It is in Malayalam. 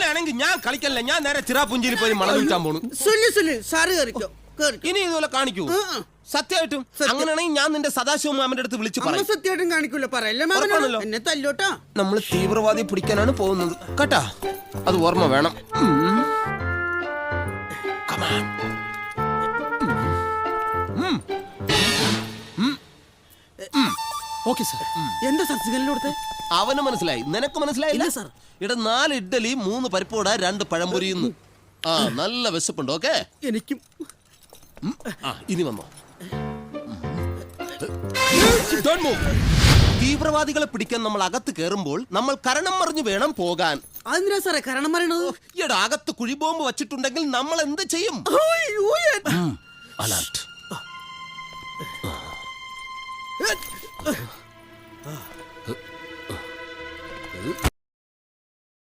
അങ്ങനെയാണെങ്കിൽ ഞാൻ കളിക്കല്ല, ഞാൻ നേരെ ചിറാപുഞ്ചിയിൽ പോയി മണം വിൽക്കാൻ പോണു. സാറ് കേറിക്കോ. ഇനി ഇതുപോലെ കാണിക്കൂ സത്യമായിട്ടും? അങ്ങനെയാണെങ്കിൽ ഞാൻ നിന്റെ സദാശിവ മാമന്റെ അടുത്ത് വിളിച്ചു പറയും. സത്യമായിട്ടും കാണിക്കൂല, പറയല്ലേ മാമനല്ലോ, എന്നെ തല്ലോട്ടാ. നമ്മൾ തീവ്രവാദി പിടിക്കാനാണ് പോകുന്നത് കേട്ടാ, അത് ഓർമ്മ വേണം. എന്താ സാർ സിഗ്നൽ കൊടുത്തേ? അവന് മനസ്സിലായി, നിനക്ക് മനസ്സിലായില്ല സാർ? ഇവിടെ 4 ഇഡ്ഡലി 3 പരിപ്പോട 2 പഴംപൊരിയുന്നു. ആ നല്ല വിശപ്പുണ്ട്. ഓക്കെ എനിക്കും. ഇനി വന്നോ. തീവ്രവാദികളെ പിടിക്കാൻ നമ്മൾ അകത്ത് കയറുമ്പോൾ നമ്മൾ കരണം മറിഞ്ഞു വേണം പോകാൻ. അതെന്തിനാ സാറേ കരണം മറിയണത്? ഈയിടെ അകത്ത് കുഴിബോംബ് വച്ചിട്ടുണ്ടെങ്കിൽ നമ്മൾ എന്ത് ചെയ്യും? അലർട്ട്.